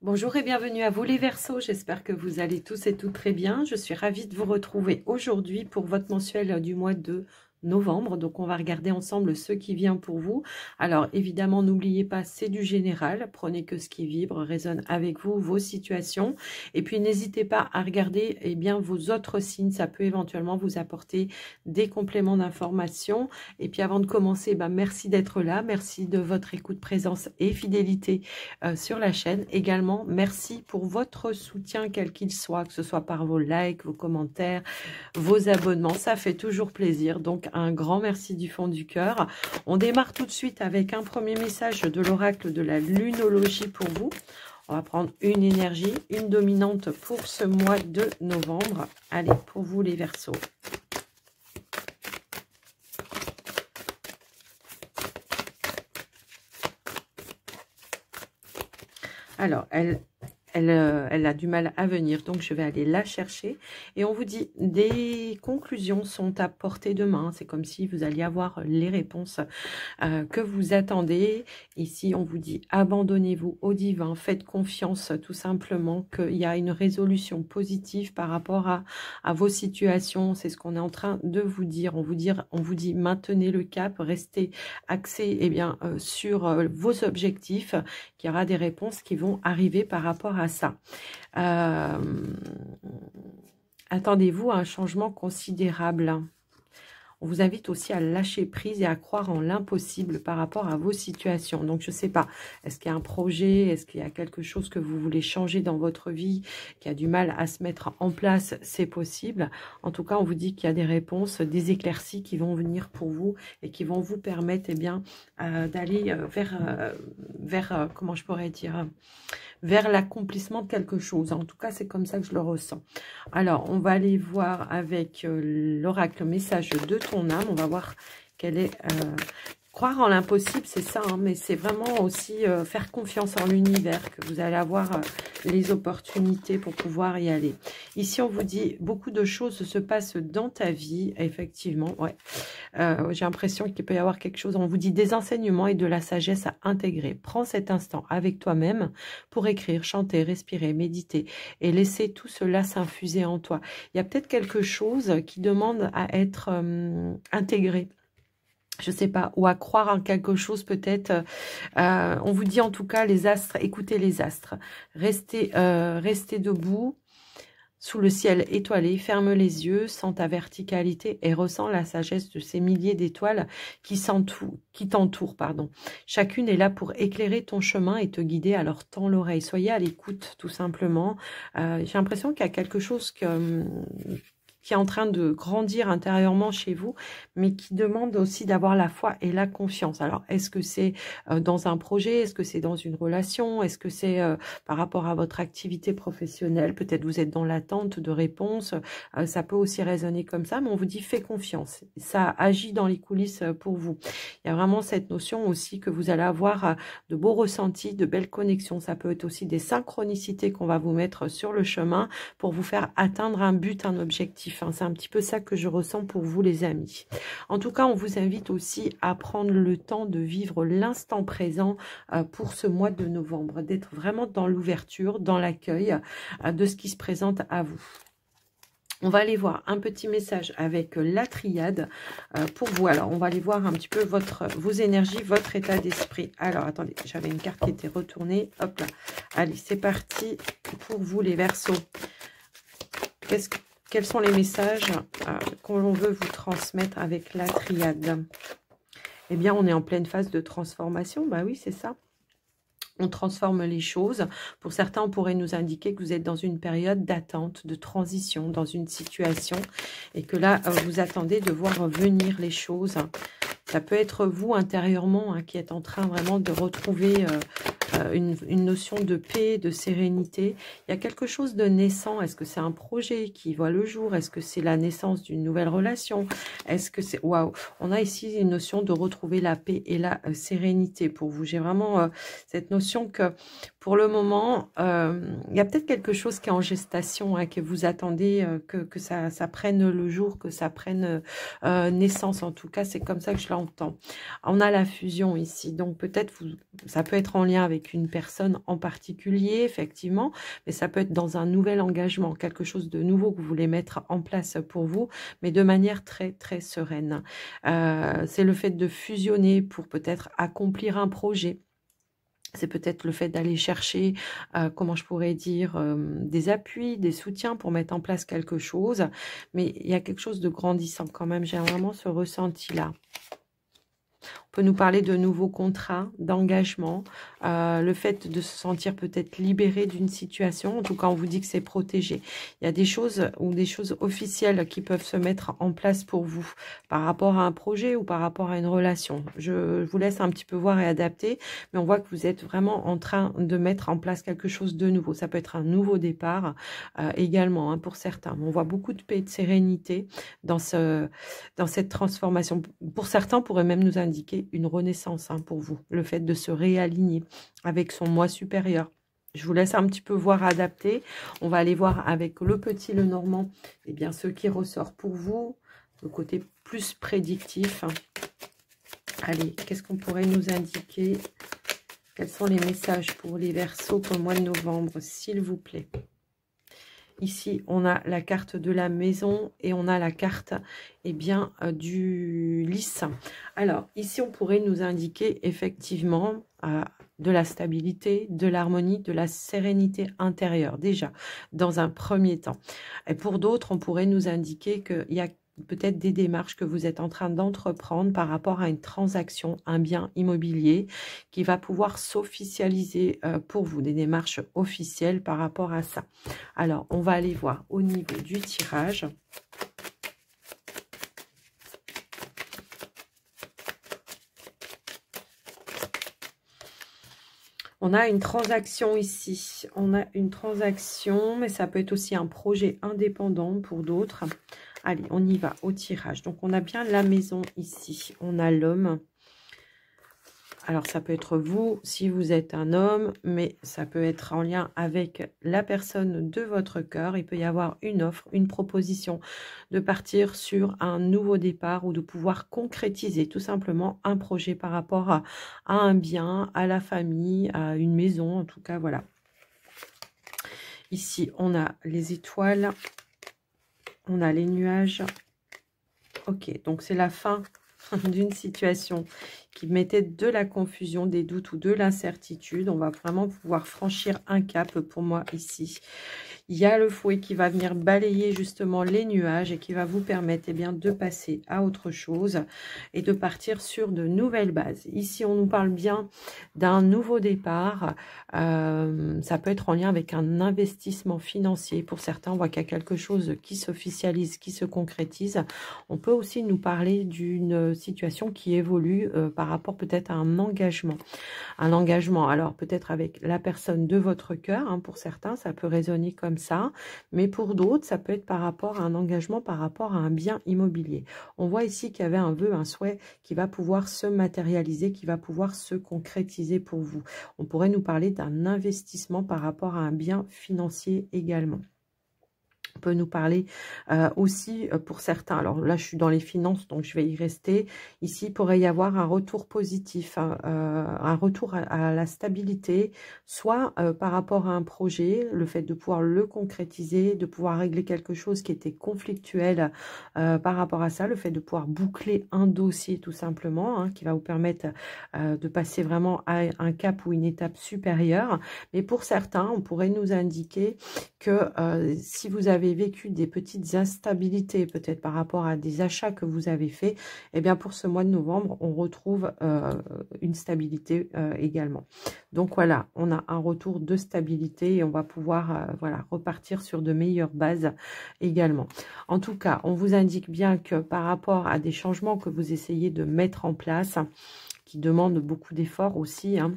Bonjour et bienvenue à vous les Verseaux, j'espère que vous allez tous et toutes très bien. Je suis ravie de vous retrouver aujourd'hui pour votre mensuel du mois de novembre. Donc on va regarder ensemble ce qui vient pour vous. Alors évidemment n'oubliez pas, c'est du général, prenez que ce qui vibre, résonne avec vous, vos situations. Et puis n'hésitez pas à regarder bien vos autres signes, ça peut éventuellement vous apporter des compléments d'information. Et puis avant de commencer, merci d'être là, merci de votre écoute, présence et fidélité sur la chaîne. Également, merci pour votre soutien, quel qu'il soit, que ce soit par vos likes, vos commentaires, vos abonnements. Ça fait toujours plaisir. Donc, un grand merci du fond du cœur. On démarre tout de suite avec un premier message de l'oracle de la lunologie pour vous. On va prendre une énergie, une dominante pour ce mois de novembre. Allez, pour vous les Verseaux. Alors, elle a du mal à venir, donc je vais aller la chercher. Et on vous dit, des conclusions sont à portée de main. C'est comme si vous alliez avoir les réponses que vous attendez. Ici, on vous dit, abandonnez-vous au divin, faites confiance tout simplement qu'il y a une résolution positive par rapport à vos situations. C'est ce qu'on est en train de vous dire. On vous dit, maintenez le cap, restez axé sur vos objectifs, qu'il y aura des réponses qui vont arriver par rapport à ça. Attendez-vous à un changement considérable. On vous invite aussi à lâcher prise et à croire en l'impossible par rapport à vos situations. Donc, je ne sais pas, est-ce qu'il y a un projet, est-ce qu'il y a quelque chose que vous voulez changer dans votre vie, qui a du mal à se mettre en place? C'est possible. En tout cas, on vous dit qu'il y a des réponses, des éclaircies qui vont venir pour vous et qui vont vous permettre d'aller vers comment je pourrais dire, vers l'accomplissement de quelque chose. En tout cas, c'est comme ça que je le ressens. Alors, on va aller voir avec l'oracle message de ton âme. On va voir quelle est... croire en l'impossible, c'est ça, hein, mais c'est vraiment aussi faire confiance en l'univers, que vous allez avoir les opportunités pour pouvoir y aller. Ici, on vous dit, beaucoup de choses se passent dans ta vie, effectivement, ouais. J'ai l'impression qu'il peut y avoir quelque chose, on vous dit des enseignements et de la sagesse à intégrer. Prends cet instant avec toi-même pour écrire, chanter, respirer, méditer et laisser tout cela s'infuser en toi. Il y a peut-être quelque chose qui demande à être intégré. Je sais pas, ou à croire en quelque chose peut-être. On vous dit en tout cas les astres, écoutez les astres. Restez debout sous le ciel étoilé, ferme les yeux, sens ta verticalité et ressens la sagesse de ces milliers d'étoiles qui t'entourent. Chacune est là pour éclairer ton chemin et te guider, alors tends l'oreille. Soyez à l'écoute tout simplement. J'ai l'impression qu'il y a quelque chose qui est en train de grandir intérieurement chez vous, mais qui demande aussi d'avoir la foi et la confiance. Alors, est-ce que c'est dans un projet? Est-ce que c'est dans une relation? Est-ce que c'est par rapport à votre activité professionnelle? Peut-être vous êtes dans l'attente de réponses. Ça peut aussi résonner comme ça, mais on vous dit fais confiance. Ça agit dans les coulisses pour vous. Il y a vraiment cette notion aussi que vous allez avoir de beaux ressentis, de belles connexions. Ça peut être aussi des synchronicités qu'on va vous mettre sur le chemin pour vous faire atteindre un but, un objectif. C'est un petit peu ça que je ressens pour vous les amis. En tout cas, on vous invite aussi à prendre le temps de vivre l'instant présent pour ce mois de novembre, d'être vraiment dans l'ouverture, dans l'accueil de ce qui se présente à vous. On va aller voir un petit message avec la triade pour vous. Alors, on va aller voir un petit peu vos énergies, votre état d'esprit. Alors, attendez, j'avais une carte qui était retournée. Hop là. Allez, c'est parti pour vous les Verseaux. Quels sont les messages qu'on veut vous transmettre avec la triade? Eh bien, on est en pleine phase de transformation. Bah oui, c'est ça. On transforme les choses. Pour certains, on pourrait nous indiquer que vous êtes dans une période d'attente, de transition, dans une situation. Et que là, vous attendez de voir venir les choses. Ça peut être vous intérieurement qui êtes en train vraiment de retrouver une notion de paix, de sérénité. Il y a quelque chose de naissant. Est-ce que c'est un projet qui voit le jour? Est-ce que c'est la naissance d'une nouvelle relation? Est-ce que c'est... Waouh! On a ici une notion de retrouver la paix et la sérénité pour vous. J'ai vraiment cette notion que Pour le moment, il y a peut-être quelque chose qui est en gestation, hein, que vous attendez que ça prenne le jour, que ça prenne naissance. En tout cas, c'est comme ça que je l'entends. On a la fusion ici, donc peut-être ça peut être en lien avec une personne en particulier, effectivement, mais ça peut être dans un nouvel engagement, quelque chose de nouveau que vous voulez mettre en place pour vous, mais de manière très, très sereine. C'est le fait de fusionner pour peut-être accomplir un projet. C'est peut-être le fait d'aller chercher, comment je pourrais dire, des appuis, des soutiens pour mettre en place quelque chose. Mais il y a quelque chose de grandissant quand même. J'ai vraiment ce ressenti-là. On peut nous parler de nouveaux contrats, d'engagement, le fait de se sentir peut-être libéré d'une situation. En tout cas, on vous dit que c'est protégé. Il y a des choses ou des choses officielles qui peuvent se mettre en place pour vous par rapport à un projet ou par rapport à une relation. Je vous laisse un petit peu voir et adapter, mais on voit que vous êtes vraiment en train de mettre en place quelque chose de nouveau. Ça peut être un nouveau départ également, hein, pour certains. On voit beaucoup de paix et de sérénité dans cette transformation. Pour certains, on pourrait même nous indiquer une renaissance, hein, pour vous. Le fait de se réaligner avec son moi supérieur. Je vous laisse un petit peu voir, adapter. On va aller voir avec le petit Lenormand, eh bien, ce qui ressort pour vous. Le côté plus prédictif. Allez, qu'est-ce qu'on pourrait nous indiquer? Quels sont les messages pour les Verseaux pour le mois de novembre, s'il vous plaît? Ici, on a la carte de la maison et on a la carte, eh bien, du lys. Alors, ici, on pourrait nous indiquer effectivement de la stabilité, de l'harmonie, de la sérénité intérieure, déjà, dans un premier temps. Et pour d'autres, on pourrait nous indiquer qu'il y a peut-être des démarches que vous êtes en train d'entreprendre par rapport à une transaction, un bien immobilier qui va pouvoir s'officialiser pour vous, des démarches officielles par rapport à ça. Alors, on va aller voir au niveau du tirage. On a une transaction ici. On a une transaction, mais ça peut être aussi un projet indépendant pour d'autres. Allez, on y va au tirage. Donc, on a bien la maison ici. On a l'homme. Alors, ça peut être vous, si vous êtes un homme, mais ça peut être en lien avec la personne de votre cœur. Il peut y avoir une offre, une proposition de partir sur un nouveau départ ou de pouvoir concrétiser tout simplement un projet par rapport à un bien, à la famille, à une maison, en tout cas, voilà. Ici, on a les étoiles, on a les nuages. Ok, donc c'est la fin d'une situation qui mettait de la confusion, des doutes ou de l'incertitude. On va vraiment pouvoir franchir un cap pour moi ici. Il y a le fouet qui va venir balayer justement les nuages et qui va vous permettre, eh bien, de passer à autre chose et de partir sur de nouvelles bases. Ici, on nous parle bien d'un nouveau départ. Ça peut être en lien avec un investissement financier. Pour certains, on voit qu'il y a quelque chose qui s'officialise, qui se concrétise. On peut aussi nous parler d'une situation qui évolue par rapport peut-être à un engagement. Un engagement, alors peut-être avec la personne de votre cœur, hein, pour certains, ça peut résonner comme ça, mais pour d'autres, ça peut être par rapport à un engagement, par rapport à un bien immobilier. On voit ici qu'il y avait un vœu, un souhait qui va pouvoir se matérialiser, qui va pouvoir se concrétiser pour vous. On pourrait nous parler d'un investissement par rapport à un bien financier également. On peut nous parler aussi pour certains. Alors là, je suis dans les finances, donc je vais y rester. Ici, il pourrait y avoir un retour positif, hein, un retour à la stabilité, soit par rapport à un projet, le fait de pouvoir le concrétiser, de pouvoir régler quelque chose qui était conflictuel par rapport à ça, le fait de pouvoir boucler un dossier tout simplement, hein, qui va vous permettre de passer vraiment à un cap ou une étape supérieure. Mais pour certains, on pourrait nous indiquer que si vous avez vécu des petites instabilités, peut-être par rapport à des achats que vous avez faits, eh bien pour ce mois de novembre, on retrouve une stabilité également. Donc voilà, on a un retour de stabilité et on va pouvoir voilà, repartir sur de meilleures bases également. En tout cas, on vous indique bien que par rapport à des changements que vous essayez de mettre en place, qui demandent beaucoup d'efforts aussi, hein,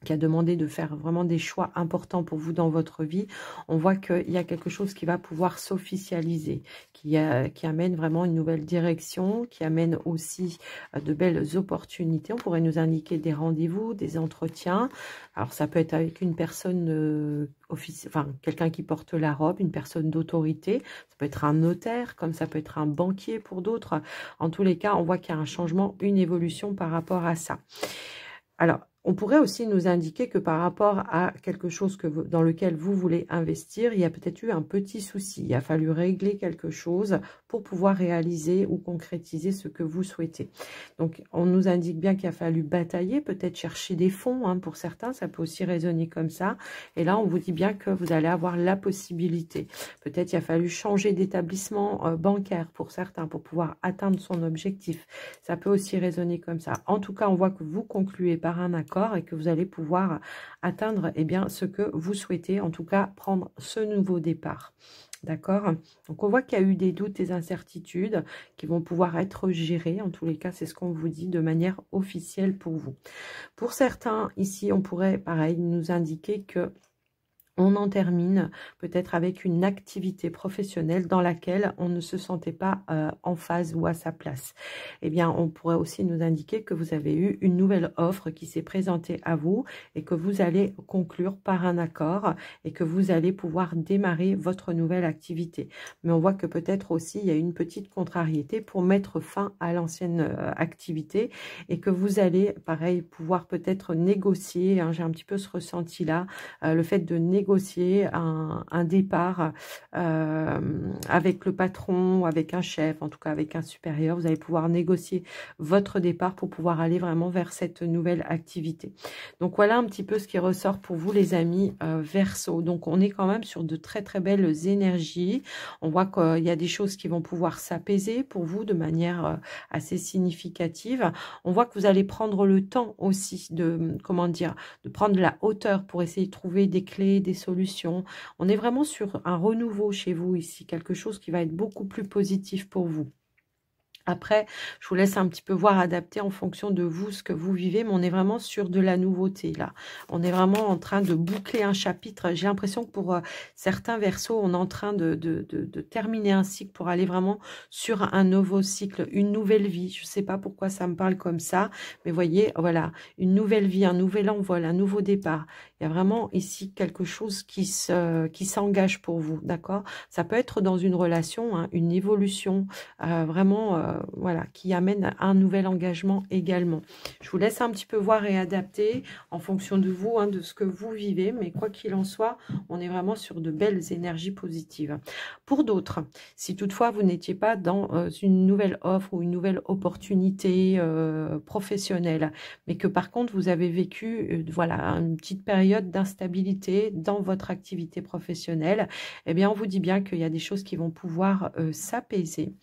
qui a demandé de faire vraiment des choix importants pour vous dans votre vie, on voit qu'il y a quelque chose qui va pouvoir s'officialiser, qui amène vraiment une nouvelle direction, qui amène aussi de belles opportunités. On pourrait nous indiquer des rendez-vous, des entretiens. Alors ça peut être avec une personne enfin quelqu'un qui porte la robe, une personne d'autorité. Ça peut être un notaire, comme ça peut être un banquier pour d'autres. En tous les cas, on voit qu'il y a un changement, une évolution par rapport à ça. Alors, on pourrait aussi nous indiquer que par rapport à quelque chose dans lequel vous voulez investir, il y a peut-être eu un petit souci. Il a fallu régler quelque chose pour pouvoir réaliser ou concrétiser ce que vous souhaitez. Donc, on nous indique bien qu'il a fallu batailler, peut-être chercher des fonds. Hein, pour certains, ça peut aussi résonner comme ça. Et là, on vous dit bien que vous allez avoir la possibilité. Peut-être qu'il a fallu changer d'établissement bancaire pour certains pour pouvoir atteindre son objectif. Ça peut aussi résonner comme ça. En tout cas, on voit que vous concluez par un accord et que vous allez pouvoir atteindre bien, ce que vous souhaitez, en tout cas prendre ce nouveau départ. D'accord? Donc, on voit qu'il y a eu des doutes, des incertitudes qui vont pouvoir être gérés. En tous les cas, c'est ce qu'on vous dit de manière officielle pour vous. Pour certains, ici, on pourrait, pareil, nous indiquer que on en termine peut-être avec une activité professionnelle dans laquelle on ne se sentait pas en phase ou à sa place. Eh bien, on pourrait aussi nous indiquer que vous avez eu une nouvelle offre qui s'est présentée à vous et que vous allez conclure par un accord et que vous allez pouvoir démarrer votre nouvelle activité. Mais on voit que peut-être aussi il y a une petite contrariété pour mettre fin à l'ancienne activité et que vous allez, pareil, pouvoir peut-être négocier, hein, j'ai un petit peu ce ressenti-là, le fait de négocier un départ avec le patron, avec un chef, en tout cas avec un supérieur. Vous allez pouvoir négocier votre départ pour pouvoir aller vraiment vers cette nouvelle activité. Donc voilà un petit peu ce qui ressort pour vous les amis Verseau. Donc on est quand même sur de très très belles énergies. On voit qu'il y a des choses qui vont pouvoir s'apaiser pour vous de manière assez significative. On voit que vous allez prendre le temps aussi de, comment dire, de prendre la hauteur pour essayer de trouver des clés, des solutions. On est vraiment sur un renouveau chez vous ici, quelque chose qui va être beaucoup plus positif pour vous. Après, je vous laisse un petit peu voir, adapter en fonction de vous, ce que vous vivez, mais on est vraiment sur de la nouveauté, là. On est vraiment en train de boucler un chapitre. J'ai l'impression que pour certains Verseaux, on est en train de terminer un cycle pour aller vraiment sur un nouveau cycle, une nouvelle vie. Je ne sais pas pourquoi ça me parle comme ça, mais voyez, voilà, une nouvelle vie, un nouvel envol, un nouveau départ. Il y a vraiment ici quelque chose qui s'engage pour vous, d'accord? Ça peut être dans une relation, hein, une évolution, vraiment... voilà, qui amène un nouvel engagement également. Je vous laisse un petit peu voir et adapter en fonction de vous, hein, de ce que vous vivez, mais quoi qu'il en soit, on est vraiment sur de belles énergies positives. Pour d'autres, si toutefois vous n'étiez pas dans une nouvelle offre ou une nouvelle opportunité professionnelle, mais que par contre vous avez vécu voilà, une petite période d'instabilité dans votre activité professionnelle, eh bien on vous dit bien qu'il y a des choses qui vont pouvoir s'apaiser.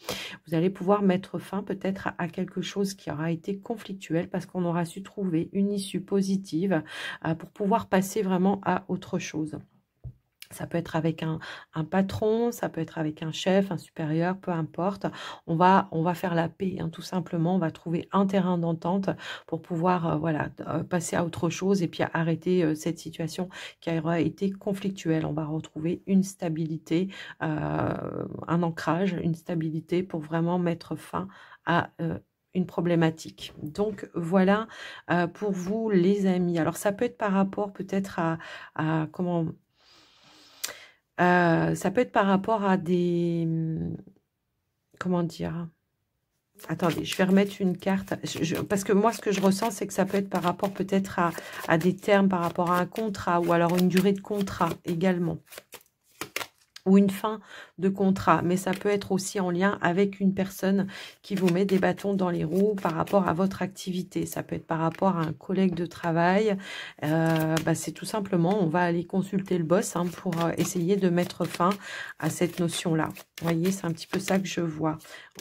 Vous allez pouvoir mettre fin peut-être à quelque chose qui aura été conflictuel parce qu'on aura su trouver une issue positive pour pouvoir passer vraiment à autre chose. Ça peut être avec un patron, ça peut être avec un chef, un supérieur, peu importe. On va faire la paix, hein, tout simplement. On va trouver un terrain d'entente pour pouvoir voilà, passer à autre chose et puis arrêter cette situation qui aura été conflictuelle. On va retrouver une stabilité, un ancrage, une stabilité pour vraiment mettre fin à une problématique. Donc voilà pour vous les amis. Alors ça peut être par rapport peut-être à comment... ça peut être par rapport à des... Comment dire? Attendez, je vais remettre une carte. Parce que moi, ce que je ressens, c'est que ça peut être par rapport peut-être à des termes, par rapport à un contrat, ou alors une durée de contrat également. Ou une fin de contrat, mais ça peut être aussi en lien avec une personne qui vous met des bâtons dans les roues par rapport à votre activité. Ça peut être par rapport à un collègue de travail. C'est tout simplement, on va aller consulter le boss hein, pour essayer de mettre fin à cette notion-là. Vous voyez, c'est un petit peu ça que je vois.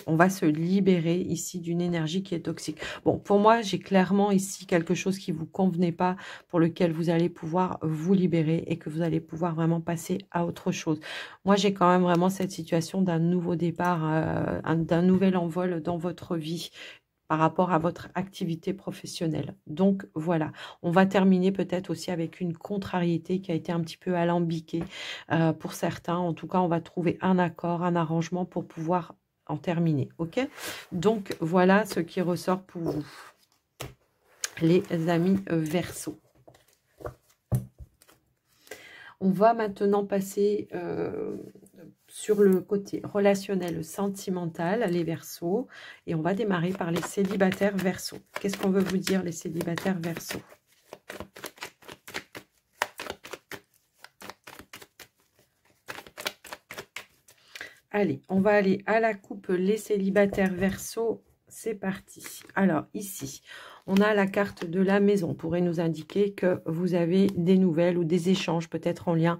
On va se libérer ici d'une énergie qui est toxique. Bon, pour moi, j'ai clairement ici quelque chose qui ne vous convenait pas, pour lequel vous allez pouvoir vous libérer et que vous allez pouvoir vraiment passer à autre chose. Moi, j'ai quand même vraiment cette situation d'un nouveau départ, d'un nouvel envol dans votre vie. par rapport à votre activité professionnelle. Donc voilà, on va terminer peut-être aussi avec une contrariété qui a été un petit peu alambiquée pour certains. En tout cas, on va trouver un accord, un arrangement pour pouvoir en terminer. Ok? Donc voilà ce qui ressort pour vous, les amis Verseau. On va maintenant passer sur le côté relationnel, sentimental, les Verseaux. Et on va démarrer par les célibataires Verseaux. Qu'est-ce qu'on veut vous dire, les célibataires Verseaux? Allez, on va aller à la coupe, les célibataires Verseaux. C'est parti. Alors, ici, on a la carte de la maison. On pourrait nous indiquer que vous avez des nouvelles ou des échanges peut-être en lien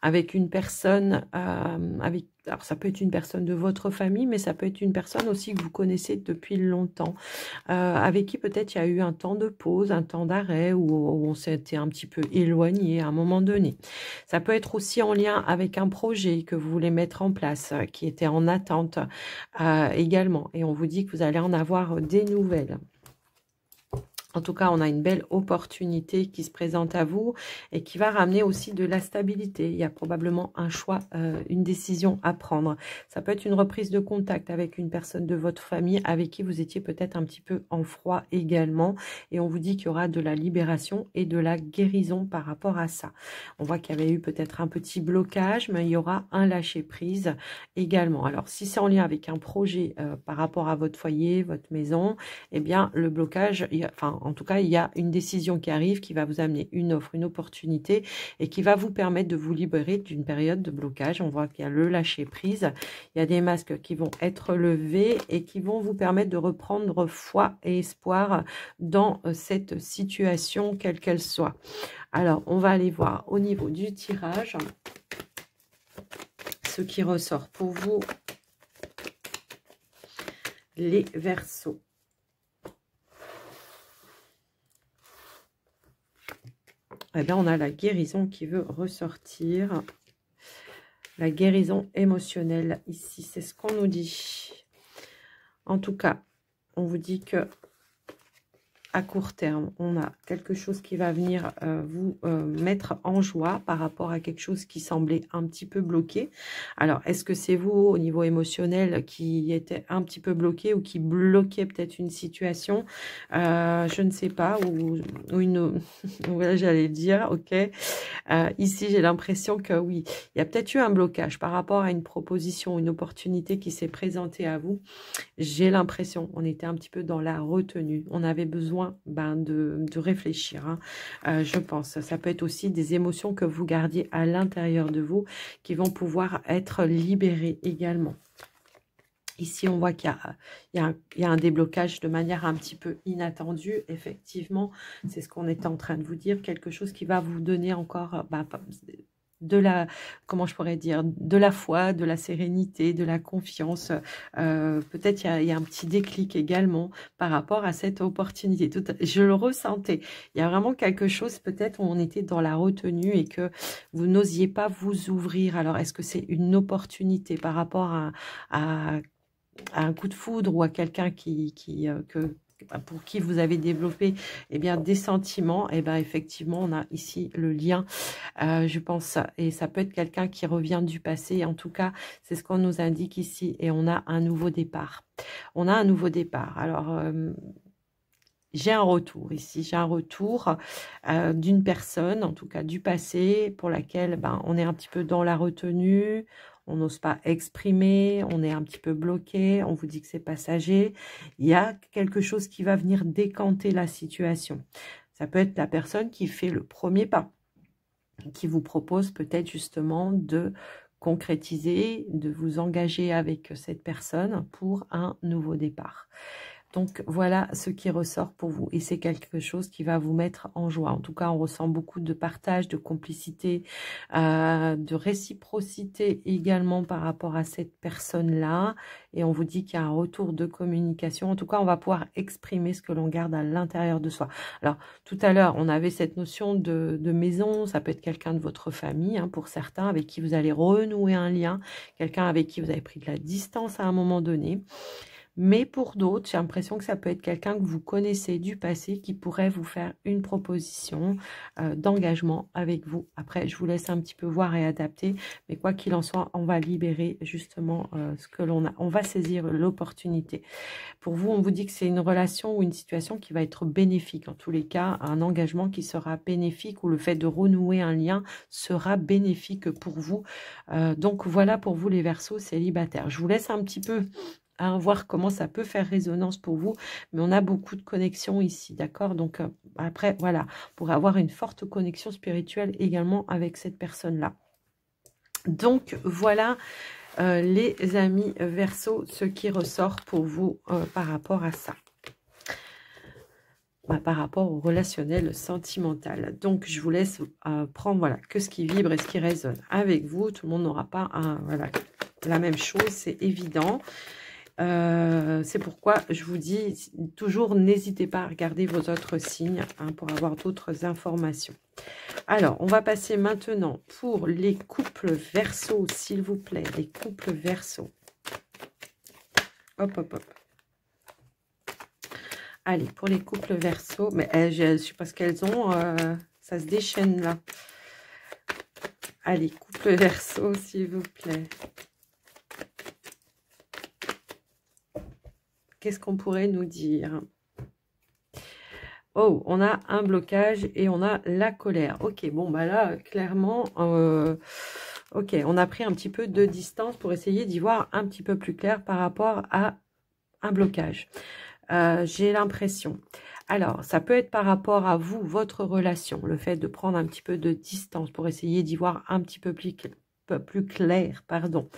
avec une personne, alors ça peut être une personne de votre famille, mais ça peut être une personne aussi que vous connaissez depuis longtemps, avec qui peut-être il y a eu un temps de pause, un temps d'arrêt, où on s'était un petit peu éloigné à un moment donné. Ça peut être aussi en lien avec un projet que vous voulez mettre en place, qui était en attente également. Et on vous dit que vous allez en avoir des nouvelles. En tout cas, on a une belle opportunité qui se présente à vous et qui va ramener aussi de la stabilité. Il y a probablement un choix, une décision à prendre. Ça peut être une reprise de contact avec une personne de votre famille avec qui vous étiez peut-être un petit peu en froid également. Et on vous dit qu'il y aura de la libération et de la guérison par rapport à ça. On voit qu'il y avait eu peut-être un petit blocage, mais il y aura un lâcher-prise également. Alors, si c'est en lien avec un projet par rapport à votre foyer, votre maison, eh bien, le blocage, en tout cas, il y a une décision qui arrive, qui va vous amener une offre, une opportunité et qui va vous permettre de vous libérer d'une période de blocage. On voit qu'il y a le lâcher prise, il y a des masques qui vont être levés et qui vont vous permettre de reprendre foi et espoir dans cette situation, quelle qu'elle soit. Alors, on va aller voir au niveau du tirage ce qui ressort pour vous, les Verseaux. Eh bien, on a la guérison qui veut ressortir. La guérison émotionnelle ici, c'est ce qu'on nous dit. En tout cas, on vous dit que à court terme, on a quelque chose qui va venir vous mettre en joie par rapport à quelque chose qui semblait un petit peu bloqué. Alors, est-ce que c'est vous, au niveau émotionnel, qui était un petit peu bloqué ou qui bloquait peut-être une situation? Je ne sais pas, ou une... voilà, j'allais dire, ok. Ici, j'ai l'impression que oui, il y a peut-être eu un blocage par rapport à une proposition, une opportunité qui s'est présentée à vous. J'ai l'impression, on était un petit peu dans la retenue. On avait besoin de réfléchir, hein. Je pense. Ça peut être aussi des émotions que vous gardiez à l'intérieur de vous qui vont pouvoir être libérées également. Ici, on voit qu'il y a un déblocage de manière un petit peu inattendue. Effectivement, c'est ce qu'on était en train de vous dire. Quelque chose qui va vous donner encore... de la, comment je pourrais dire, de la foi, de la sérénité, de la confiance. Peut-être il y a un petit déclic également par rapport à cette opportunité. Je le ressentais. Il y a vraiment quelque chose, peut-être, où on était dans la retenue et que vous n'osiez pas vous ouvrir. Alors, est-ce que c'est une opportunité par rapport à un coup de foudre ou à quelqu'un pour qui vous avez développé des sentiments? Effectivement, on a ici le lien, je pense, et ça peut être quelqu'un qui revient du passé. En tout cas, c'est ce qu'on nous indique ici, et on a un nouveau départ. On a un nouveau départ. Alors, j'ai un retour ici, j'ai un retour d'une personne, en tout cas du passé, pour laquelle on est un petit peu dans la retenue. On n'ose pas exprimer, on est un petit peu bloqué, on vous dit que c'est passager. Il y a quelque chose qui va venir décanter la situation. Ça peut être la personne qui fait le premier pas, qui vous propose peut-être justement de concrétiser, de vous engager avec cette personne pour un nouveau départ. Donc, voilà ce qui ressort pour vous. Et c'est quelque chose qui va vous mettre en joie. En tout cas, on ressent beaucoup de partage, de complicité, de réciprocité également par rapport à cette personne-là. Et on vous dit qu'il y a un retour de communication. En tout cas, on va pouvoir exprimer ce que l'on garde à l'intérieur de soi. Alors, tout à l'heure, on avait cette notion de maison. Ça peut être quelqu'un de votre famille, hein, pour certains, avec qui vous allez renouer un lien. Quelqu'un avec qui vous avez pris de la distance à un moment donné. Mais pour d'autres, j'ai l'impression que ça peut être quelqu'un que vous connaissez du passé qui pourrait vous faire une proposition d'engagement avec vous. Après, je vous laisse un petit peu voir et adapter, mais quoi qu'il en soit, on va libérer justement ce que l'on a. On va saisir l'opportunité. Pour vous, on vous dit que c'est une relation ou une situation qui va être bénéfique. En tous les cas, un engagement qui sera bénéfique ou le fait de renouer un lien sera bénéfique pour vous. Donc voilà pour vous les Verseaux célibataires. Je vous laisse un petit peu voir comment ça peut faire résonance pour vous, mais on a beaucoup de connexions ici, d'accord? Donc après, voilà, pour avoir une forte connexion spirituelle également avec cette personne-là. Donc voilà les amis Verseaux, ce qui ressort pour vous par rapport à ça. Par rapport au relationnel sentimental. Donc, je vous laisse prendre voilà, que ce qui vibre et ce qui résonne avec vous. Tout le monde n'aura pas voilà, la même chose, c'est évident. C'est pourquoi je vous dis toujours, n'hésitez pas à regarder vos autres signes pour avoir d'autres informations. Alors, on va passer maintenant pour les couples Verseaux, s'il vous plaît. Les couples Verseaux. Hop, hop, hop. Allez, pour les couples Verseaux, mais je ne sais pas ce qu'elles ont, ça se déchaîne là. Allez, couple Verseaux, s'il vous plaît. Qu'est-ce qu'on pourrait nous dire? Oh, on a un blocage et on a la colère. Ok, bon, bah là, clairement, ok, on a pris un petit peu de distance pour essayer d'y voir un petit peu plus clair par rapport à un blocage. J'ai l'impression. Alors, ça peut être par rapport à vous, votre relation, le fait de prendre un petit peu de distance pour essayer d'y voir un petit peu plus clair, pardon.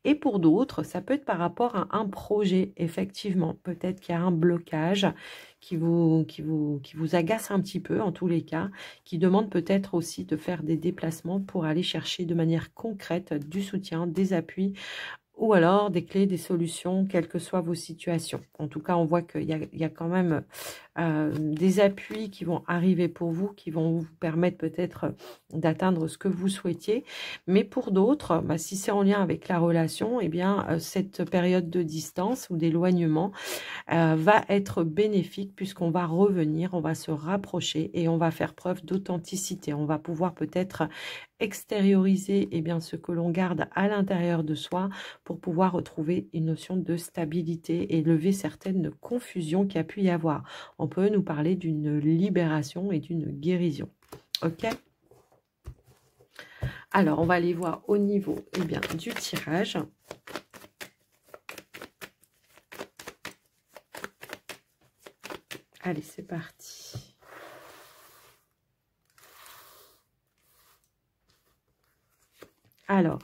Et pour d'autres, ça peut être par rapport à un projet, effectivement. Peut-être qu'il y a un blocage qui vous agace un petit peu, en tous les cas, qui demande peut-être aussi de faire des déplacements pour aller chercher de manière concrète du soutien, des appuis, ou alors des clés, des solutions, quelles que soient vos situations. En tout cas, on voit qu'il y a quand même des appuis qui vont arriver pour vous, qui vont vous permettre peut-être d'atteindre ce que vous souhaitiez. Mais pour d'autres, si c'est en lien avec la relation, eh bien, cette période de distance ou d'éloignement va être bénéfique puisqu'on va revenir, on va se rapprocher et on va faire preuve d'authenticité. On va pouvoir peut-être extérioriser ce que l'on garde à l'intérieur de soi pour pouvoir retrouver une notion de stabilité et lever certaines confusions qu'il y a pu y avoir. On peut nous parler d'une libération et d'une guérison. Ok ? Alors, on va aller voir au niveau du tirage. Allez, c'est parti. Alors,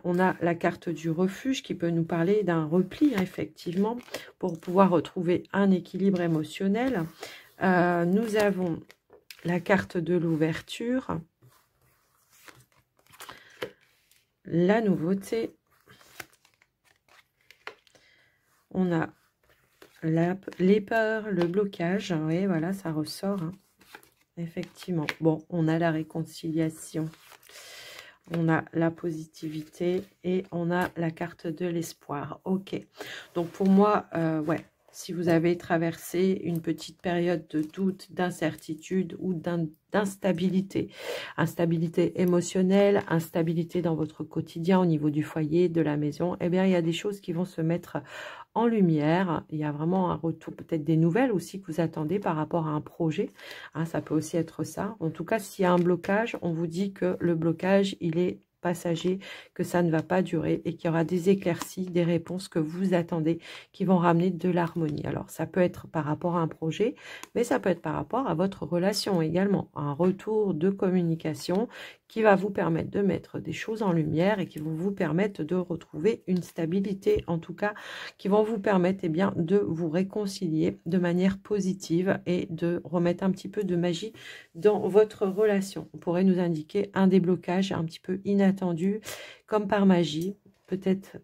on a la carte du refuge qui peut nous parler d'un repli, effectivement, pour pouvoir retrouver un équilibre émotionnel. Nous avons la carte de l'ouverture, la nouveauté. On a les peurs, le blocage. Oui, voilà, ça ressort. Effectivement. Bon, on a la réconciliation. On a la positivité et on a la carte de l'espoir. Ok. Donc pour moi, ouais, si vous avez traversé une petite période de doute, d'incertitude ou d'instabilité, instabilité émotionnelle, instabilité dans votre quotidien au niveau du foyer, de la maison, il y a des choses qui vont se mettre en lumière. Il y a vraiment un retour, peut-être des nouvelles aussi que vous attendez par rapport à un projet. Ça peut aussi être ça. En tout cas, s'il y a un blocage, on vous dit que le blocage, il est passager, que ça ne va pas durer et qu'il y aura des éclaircies, des réponses que vous attendez qui vont ramener de l'harmonie. Alors, ça peut être par rapport à un projet, mais ça peut être par rapport à votre relation également. Un retour de communication qui va vous permettre de mettre des choses en lumière et qui vont vous permettre de retrouver une stabilité, en tout cas, qui vont vous permettre de vous réconcilier de manière positive et de remettre un petit peu de magie dans votre relation. On pourrait nous indiquer un déblocage un petit peu inattendu, comme par magie, peut-être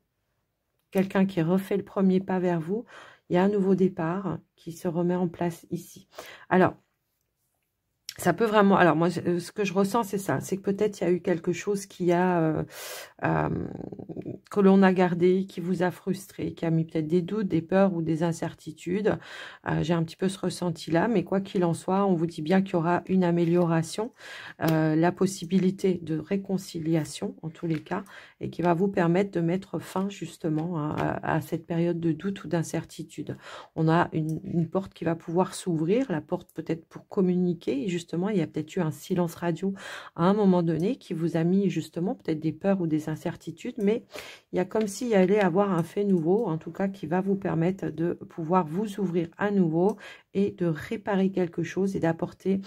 quelqu'un qui refait le premier pas vers vous. Il y a un nouveau départ qui se remet en place ici. Alors, ça peut vraiment... Alors, moi, ce que je ressens, c'est ça. C'est que peut-être il y a eu quelque chose qui a... que l'on a gardé, qui vous a frustré, qui a mis peut-être des doutes, des peurs ou des incertitudes. J'ai un petit peu ce ressenti-là, mais quoi qu'il en soit, on vous dit bien qu'il y aura une amélioration, la possibilité de réconciliation en tous les cas, et qui va vous permettre de mettre fin justement à cette période de doute ou d'incertitude. On a une porte qui va pouvoir s'ouvrir, la porte peut-être pour communiquer, et justement, il y a peut-être eu un silence radio à un moment donné qui vous a mis justement peut-être des peurs ou des incertitudes, mais il y a comme s'il y allait avoir un fait nouveau, en tout cas qui va vous permettre de pouvoir vous ouvrir à nouveau et de réparer quelque chose et d'apporter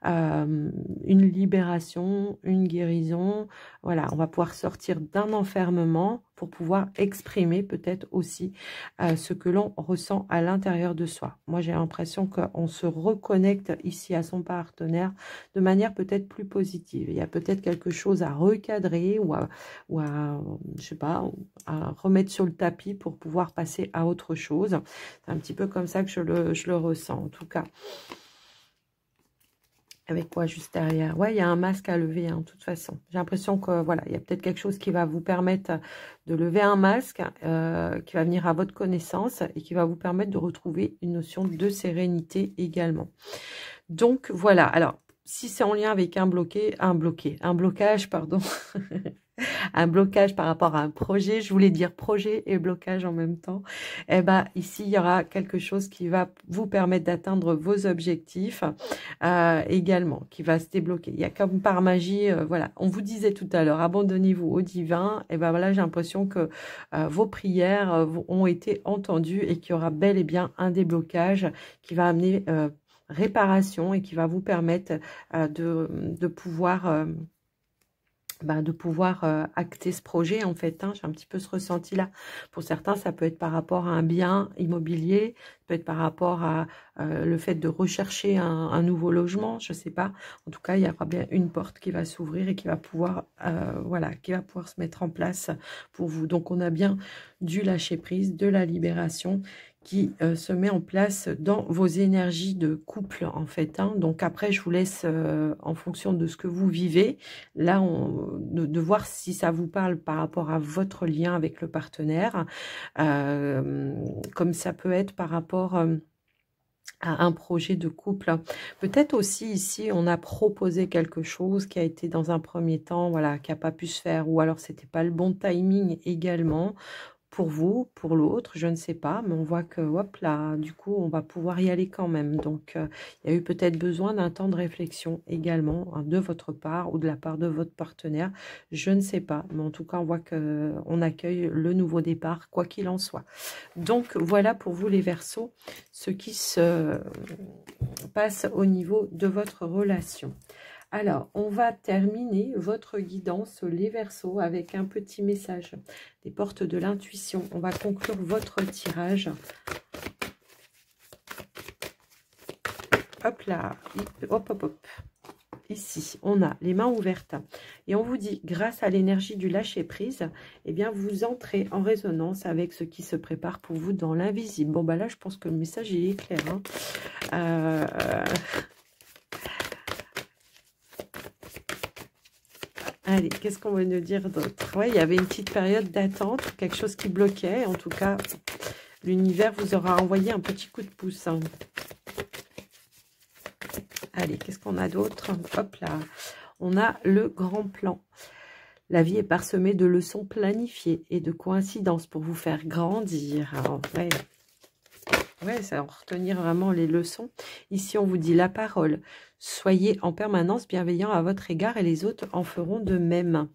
une libération, une guérison. Voilà, on va pouvoir sortir d'un enfermement pour pouvoir exprimer peut-être aussi ce que l'on ressent à l'intérieur de soi. Moi, j'ai l'impression qu'on se reconnecte ici à son partenaire de manière peut-être plus positive. Il y a peut-être quelque chose à recadrer ou à je sais pas, à remettre sur le tapis pour pouvoir passer à autre chose. C'est un petit peu comme ça que je le ressens, en tout cas. Avec quoi juste derrière? Ouais, il y a un masque à lever, hein, de toute façon. J'ai l'impression que, voilà, il y a peut-être quelque chose qui va vous permettre de lever un masque, qui va venir à votre connaissance et qui va vous permettre de retrouver une notion de sérénité également. Donc, voilà. Alors, si c'est en lien avec un blocage, pardon, un blocage par rapport à un projet, je voulais dire projet et blocage en même temps, et ben ici il y aura quelque chose qui va vous permettre d'atteindre vos objectifs également, qui va se débloquer. Il y a comme par magie, voilà, on vous disait tout à l'heure, abandonnez-vous au divin, et ben voilà, j'ai l'impression que vos prières ont été entendues et qu'il y aura bel et bien un déblocage qui va amener réparation et qui va vous permettre de pouvoir acter ce projet, en fait. J'ai un petit peu ce ressenti-là. Pour certains, ça peut être par rapport à un bien immobilier, ça peut être par rapport à le fait de rechercher un nouveau logement, je sais pas. En tout cas, il y aura bien une porte qui va s'ouvrir et qui va pouvoir, voilà, qui va pouvoir se mettre en place pour vous. Donc, on a bien du lâcher prise, de la libération qui se met en place dans vos énergies de couple, en fait. Donc après, je vous laisse, en fonction de ce que vous vivez, là, de voir si ça vous parle par rapport à votre lien avec le partenaire, comme ça peut être par rapport à un projet de couple. Peut-être aussi ici, on a proposé quelque chose qui a été dans un premier temps, voilà, qui n'a pas pu se faire, ou alors c'était pas le bon timing également. Pour vous, pour l'autre, je ne sais pas, mais on voit que, hop là, du coup, on va pouvoir y aller quand même. Donc, il y a eu peut-être besoin d'un temps de réflexion également, de votre part ou de la part de votre partenaire. Je ne sais pas, mais en tout cas, on voit qu'on accueille le nouveau départ, quoi qu'il en soit. Donc, voilà pour vous les Verseaux, ce qui se passe au niveau de votre relation. Alors, on va terminer votre guidance, les Verseaux, avec un petit message des portes de l'intuition. On va conclure votre tirage. Hop là, hop, hop, hop. Ici, on a les mains ouvertes et on vous dit, grâce à l'énergie du lâcher-prise, eh bien, vous entrez en résonance avec ce qui se prépare pour vous dans l'invisible. Bon, bah là, je pense que le message, il est clair. Allez, qu'est-ce qu'on va nous dire d'autre? Ouais, il y avait une petite période d'attente, quelque chose qui bloquait. En tout cas, l'univers vous aura envoyé un petit coup de pouce. Allez, qu'est-ce qu'on a d'autre? Hop là, on a le grand plan. La vie est parsemée de leçons planifiées et de coïncidences pour vous faire grandir. Alors, ouais, ça va retenir vraiment les leçons. Ici, on vous dit la parole. Soyez en permanence bienveillant à votre égard et les autres en feront de même.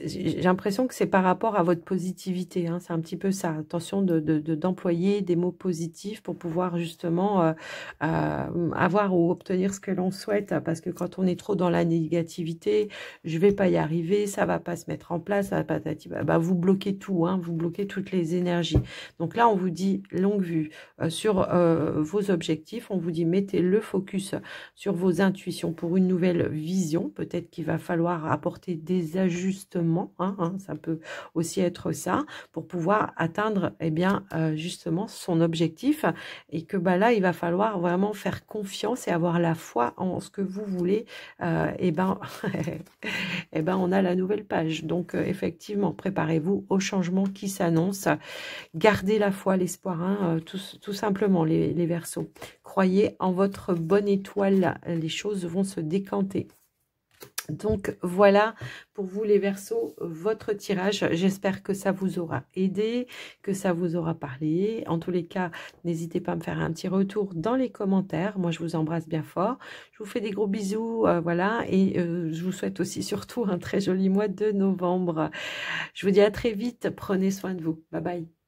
J'ai l'impression que c'est par rapport à votre positivité. C'est un petit peu ça. Attention d'employer des mots positifs pour pouvoir justement avoir ou obtenir ce que l'on souhaite. Parce que quand on est trop dans la négativité, je vais pas y arriver, ça va pas se mettre en place, ça va pas, vous bloquez tout, vous bloquez toutes les énergies. Donc là, on vous dit longue vue sur vos objectifs. On vous dit mettez le focus sur vos intuitions pour une nouvelle vision. Peut-être qu'il va falloir apporter des ajustements, ça peut aussi être ça, pour pouvoir atteindre eh bien, justement son objectif. Et que bah, là, il va falloir vraiment faire confiance et avoir la foi en ce que vous voulez. Et ben, eh ben, on a la nouvelle page. Donc, effectivement, préparez-vous au changement qui s'annonce. Gardez la foi, l'espoir, tout simplement, les Verseaux. Croyez en votre bonne étoile, les choses vont se décanter. Donc voilà pour vous les Verseaux, votre tirage. J'espère que ça vous aura aidé, que ça vous aura parlé. En tous les cas, n'hésitez pas à me faire un petit retour dans les commentaires. Moi, je vous embrasse bien fort. Je vous fais des gros bisous, voilà. Et je vous souhaite aussi surtout un très joli mois de novembre. Je vous dis à très vite. Prenez soin de vous. Bye bye.